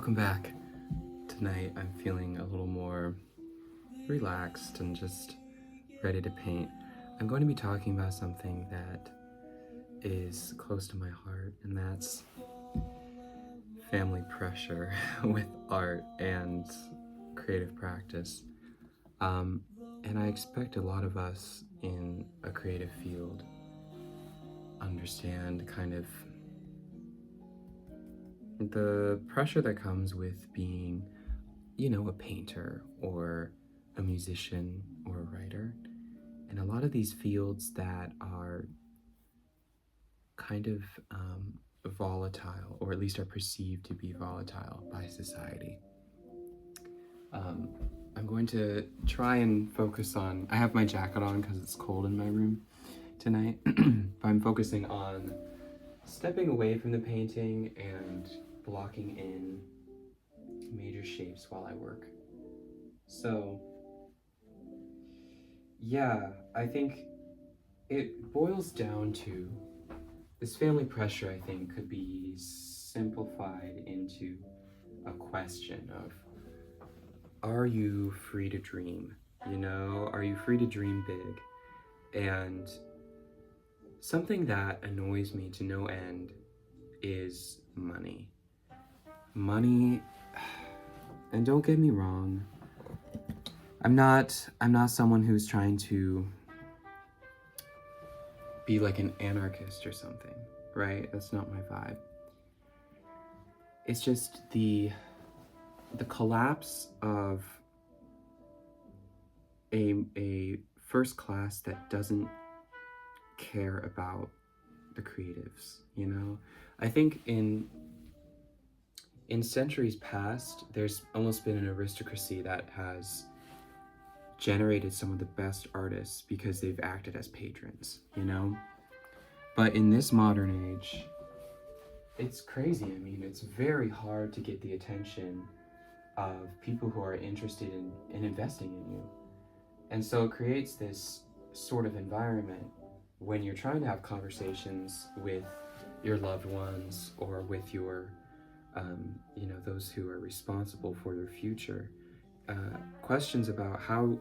Welcome back. Tonight I'm feeling a little more relaxed and just ready to paint. I'm going to be talking about something that is close to my heart, and that's family pressure with art and creative practice. And I expect a lot of us in a creative field understand kind of the pressure that comes with being, a painter or a musician or a writer. And a lot of these fields that are kind of volatile, or at least are perceived to be volatile by society. I'm going to try and focus on, I have my jacket on because it's cold in my room tonight, but I'm focusing on stepping away from the painting and blocking in major shapes while I work. So, yeah, I think it boils down to this family pressure. I think could be simplified into a question of, are you free to dream? Are you free to dream big? And something that annoys me to no end is money. Money, and don't get me wrong, I'm not someone who's trying to be like an anarchist or something, right? That's not my vibe. It's just the collapse of a first class that doesn't care about the creatives, I think in centuries past, there's almost been an aristocracy that has generated some of the best artists because they've acted as patrons, But in this modern age, it's crazy. I mean, it's very hard to get the attention of people who are interested in investing in you. And so it creates this sort of environment when you're trying to have conversations with your loved ones or with your, those who are responsible for your future. Questions about how,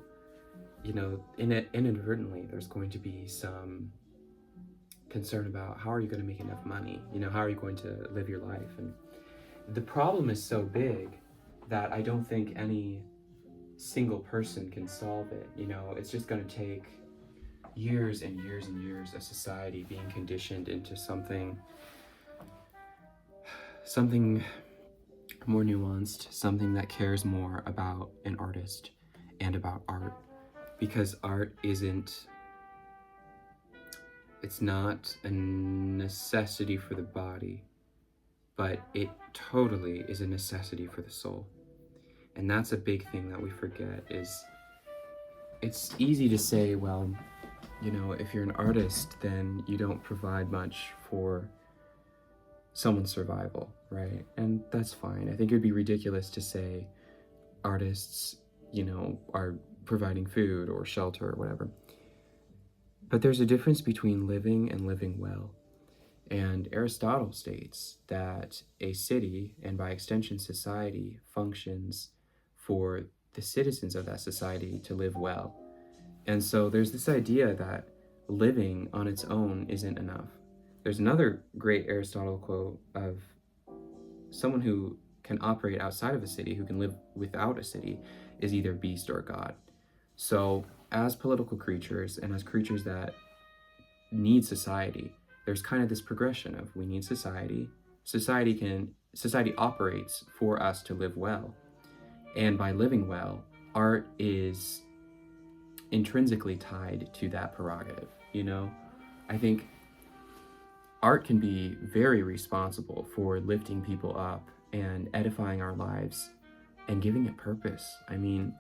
inadvertently, there's going to be some concern about how are you going to make enough money? How are you going to live your life? And the problem is so big that I don't think any single person can solve it. It's just going to take years and years and years of society being conditioned into something more nuanced, something that cares more about an artist and about art, because art it's not a necessity for the body, but it totally is a necessity for the soul. And that's a big thing that we forget. Is it's easy to say, well, if you're an artist, then you don't provide much for someone's survival, right? And that's fine. I think it would be ridiculous to say artists, are providing food or shelter or whatever. But there's a difference between living and living well. And Aristotle states that a city, and by extension society, functions for the citizens of that society to live well. And so there's this idea that living on its own isn't enough. There's another great Aristotle quote of someone who can operate outside of a city, who can live without a city, is either beast or god. So as political creatures and as creatures that need society, there's kind of this progression of we need society. Society operates for us to live well. And by living well, art is intrinsically tied to that prerogative, I think art can be very responsible for lifting people up and edifying our lives and giving it purpose. I mean,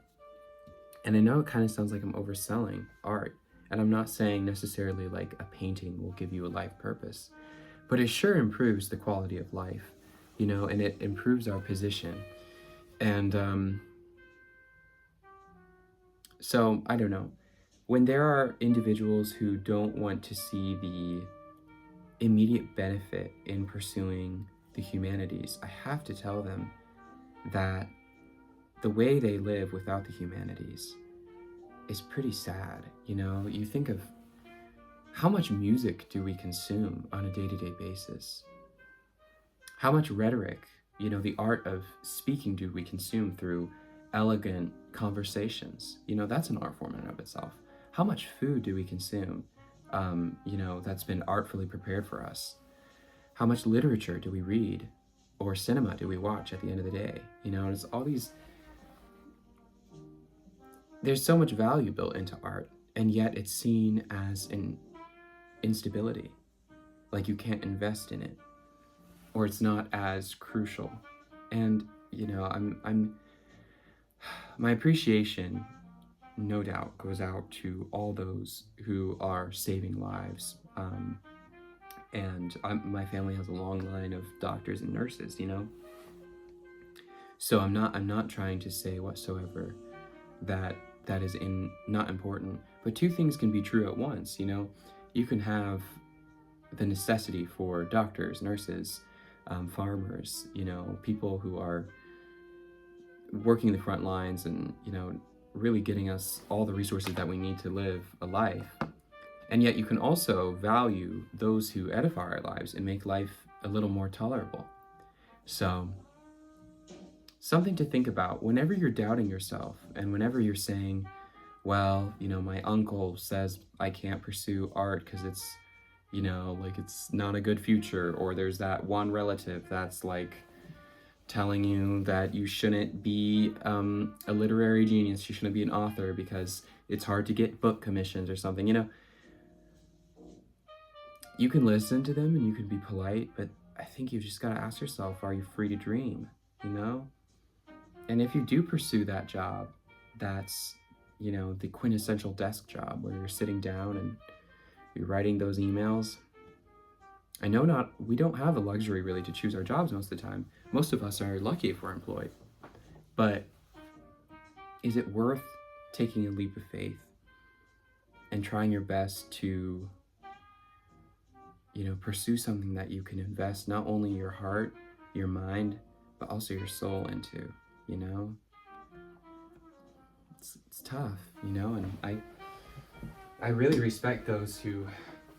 and I know it kind of sounds like I'm overselling art, and I'm not saying necessarily like a painting will give you a life purpose, but it sure improves the quality of life, and it improves our position. And so I don't know, when there are individuals who don't want to see the immediate benefit in pursuing the humanities, I have to tell them that the way they live without the humanities is pretty sad. You know, you think of how much music do we consume on a day-to-day basis? How much rhetoric, you know, the art of speaking, do we consume through elegant conversations? You know, that's an art form in and of itself. How much food do we consume, you know, that's been artfully prepared for us? How much literature do we read or cinema do we watch at the end of the day? You know, it's all these, there's so much value built into art, and yet it's seen as an instability, like you can't invest in it, or it's not as crucial. And you know, I'm my appreciation, no doubt, goes out to all those who are saving lives. And my family has a long line of doctors and nurses, you know. So I'm not trying to say whatsoever that that is not important. But two things can be true at once, you know. You can have the necessity for doctors, nurses, farmers, you know, people who are working the front lines and, you know, really getting us all the resources that we need to live a life. And yet you can also value those who edify our lives and make life a little more tolerable. So, something to think about whenever you're doubting yourself and whenever you're saying, well, you know, my uncle says I can't pursue art because it's, you know, like it's not a good future, or there's that one relative that's like telling you that you shouldn't be a literary genius, you shouldn't be an author because it's hard to get book commissions or something, you know. You can listen to them and you can be polite, but I think you just got to ask yourself, are you free to dream, you know? And if you do pursue that job, that's, you know, the quintessential desk job where you're sitting down and you're writing those emails. I know we don't have the luxury really to choose our jobs most of the time. Most of us are lucky if we're employed. But is it worth taking a leap of faith and trying your best to, you know, pursue something that you can invest not only your heart, your mind, but also your soul into, you know? It's tough, you know, and I really respect those who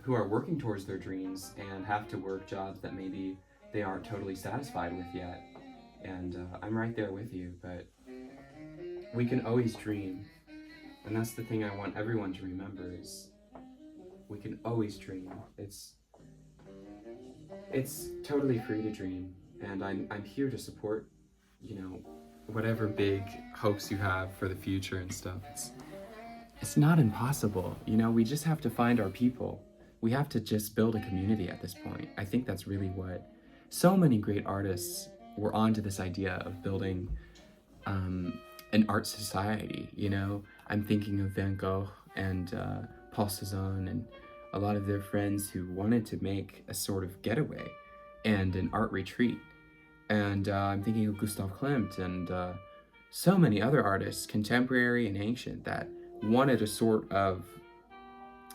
are working towards their dreams and have to work jobs that maybe they aren't totally satisfied with yet. And I'm right there with you, but we can always dream. And that's the thing I want everyone to remember is we can always dream. It's totally free to dream. And I'm here to support, you know, whatever big hopes you have for the future and stuff. It's not impossible. You know, we just have to find our people. We have to just build a community at this point. I think that's really what so many great artists were onto, this idea of building an art society. You know, I'm thinking of Van Gogh and Paul Cézanne and a lot of their friends who wanted to make a sort of getaway and an art retreat. And I'm thinking of Gustav Klimt and so many other artists, contemporary and ancient, that wanted a sort of,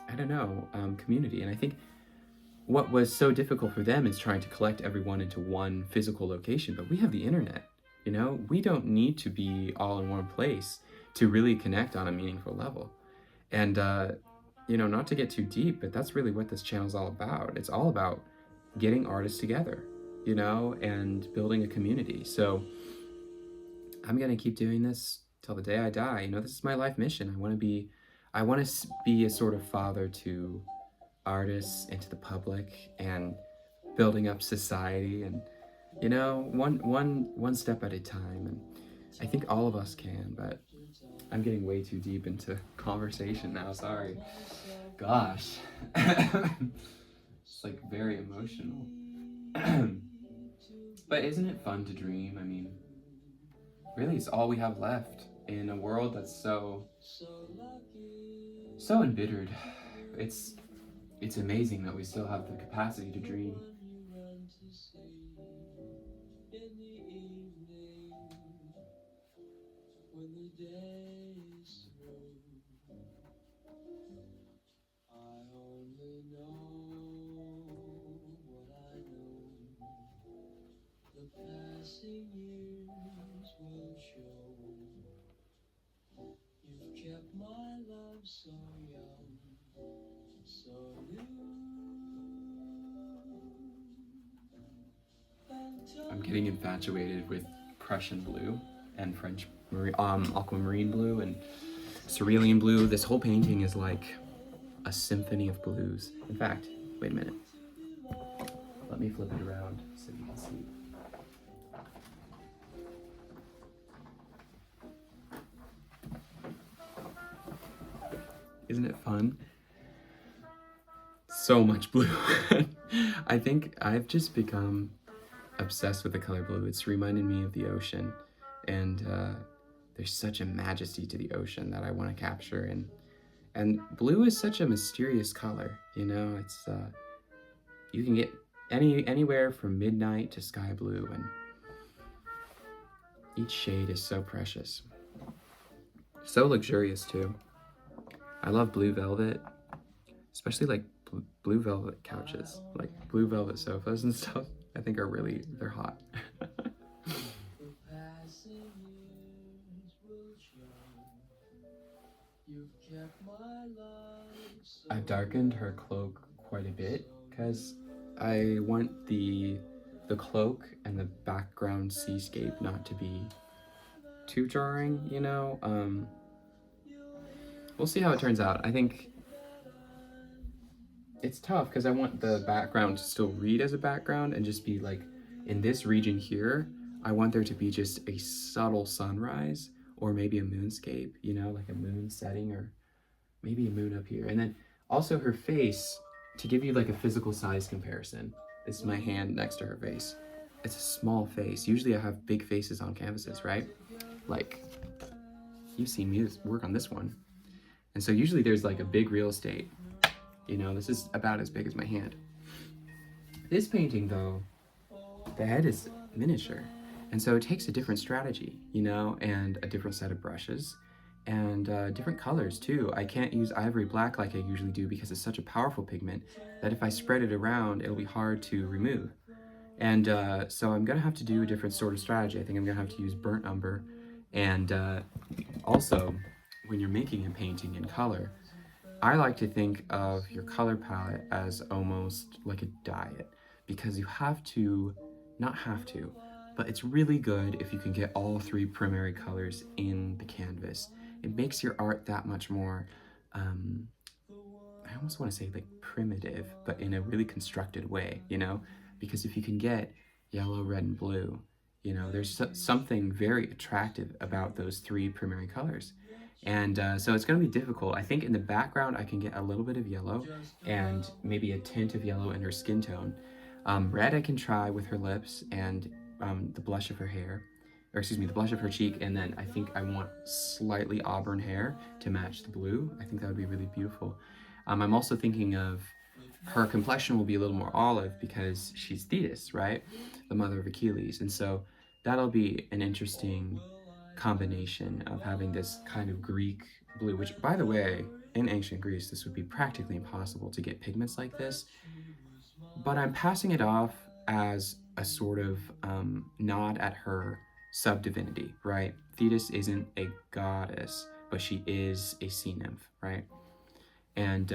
I don't know, community. And I think what was so difficult for them is trying to collect everyone into one physical location. But we have the internet, you know? We don't need to be all in one place to really connect on a meaningful level. And, you know, not to get too deep, but that's really what this channel is all about. It's all about getting artists together, you know, and building a community. So I'm going to keep doing this till the day I die. You know, this is my life mission. I want to be a sort of father to artists and to the public and building up society, and, you know, one step at a time. And I think all of us can, but I'm getting way too deep into conversation now. Sorry. Gosh. It's like very emotional. But isn't it fun to dream? I mean, really, it's all we have left in a world that's so embittered. It's amazing that we still have the capacity to dream. I'm getting infatuated with Prussian blue and French aquamarine blue and cerulean blue. This whole painting is like a symphony of blues. In fact, wait a minute. Let me flip it around so you can see. Isn't it fun? So much blue. I think I've just become obsessed with the color blue. It's reminded me of the ocean, and there's such a majesty to the ocean that I want to capture. And blue is such a mysterious color. You know, it's you can get anywhere from midnight to sky blue, and each shade is so precious, so luxurious too. I love blue velvet, especially like blue velvet couches, like blue velvet sofas and stuff. I think they're hot. I've darkened her cloak quite a bit because I want the cloak and the background seascape not to be too jarring, you know? We'll see how it turns out. I think it's tough because I want the background to still read as a background and just be like, in this region here, I want there to be just a subtle sunrise or maybe a moonscape, you know, like a moon setting or maybe a moon up here. And then also her face, to give you like a physical size comparison, this is my hand next to her face. It's a small face. Usually I have big faces on canvases, right? Like, you've seen me work on this one. And so usually there's like a big real estate. You know, this is about as big as my hand. This painting though, the head is miniature. And so it takes a different strategy, you know, and a different set of brushes and different colors too. I can't use ivory black like I usually do because it's such a powerful pigment that if I spread it around, it'll be hard to remove. And so I'm gonna have to do a different sort of strategy. I think I'm gonna have to use burnt umber. And also, when you're making a painting in color, I like to think of your color palette as almost like a diet, because you have to, not have to, but it's really good if you can get all three primary colors in the canvas. It makes your art that much more, I almost want to say like primitive, but in a really constructed way, you know? Because if you can get yellow, red, and blue, you know, there's something very attractive about those three primary colors. And so it's going to be difficult. I think in the background I can get a little bit of yellow and maybe a tint of yellow in her skin tone. Red I can try with her lips and the blush of her hair, or excuse me, the blush of her cheek, and then I think I want slightly auburn hair to match the blue. I think that would be really beautiful. I'm also thinking of her complexion will be a little more olive because she's Thetis, right? The mother of Achilles. And so that'll be an interesting combination of having this kind of Greek blue, which, by the way, in ancient Greece, this would be practically impossible to get pigments like this. But I'm passing it off as a sort of nod at her sub-divinity, right? Thetis isn't a goddess, but she is a sea nymph, right? And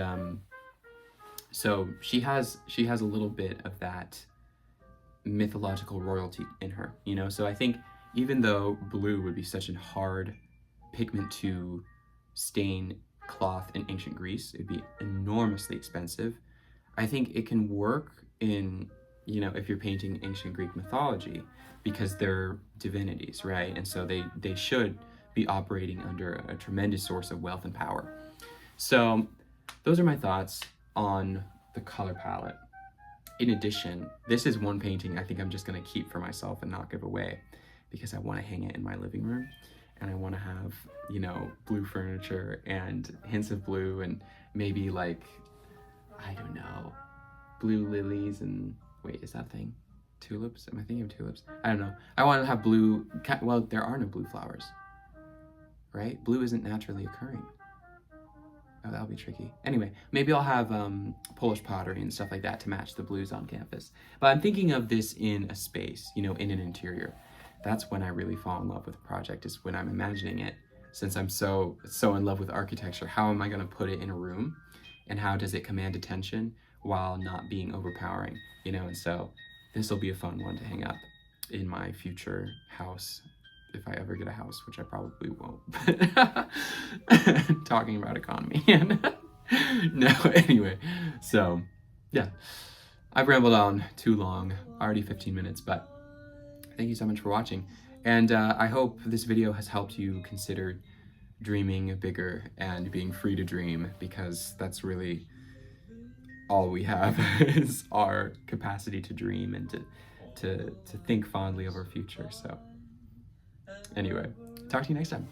so she has a little bit of that mythological royalty in her, you know? So I think even though blue would be such a hard pigment to stain cloth in ancient Greece, it'd be enormously expensive. I think it can work in, you know, if you're painting ancient Greek mythology, because they're divinities, right? And so they should be operating under a tremendous source of wealth and power. So those are my thoughts on the color palette. In addition, this is one painting I think I'm just gonna keep for myself and not give away, because I want to hang it in my living room and I want to have, you know, blue furniture and hints of blue and maybe like, I don't know, blue lilies and, wait, is that thing? Tulips? Am I thinking of tulips? I don't know. I want to have blue, well, there are no blue flowers, right? Blue isn't naturally occurring. Oh, that'll be tricky. Anyway, maybe I'll have Polish pottery and stuff like that to match the blues on canvas. But I'm thinking of this in a space, you know, in an interior. That's when I really fall in love with a project, is when I'm imagining it since I'm so in love with architecture, how am I going to put it in a room, and how does it command attention while not being overpowering, you know? And so this will be a fun one to hang up in my future house, if I ever get a house, which I probably won't. Talking about economy. No, anyway, so yeah, I've rambled on too long, already 15 minutes, but thank you so much for watching. And I hope this video has helped you consider dreaming bigger and being free to dream, because that's really all we have is our capacity to dream and to think fondly of our future. So anyway, talk to you next time.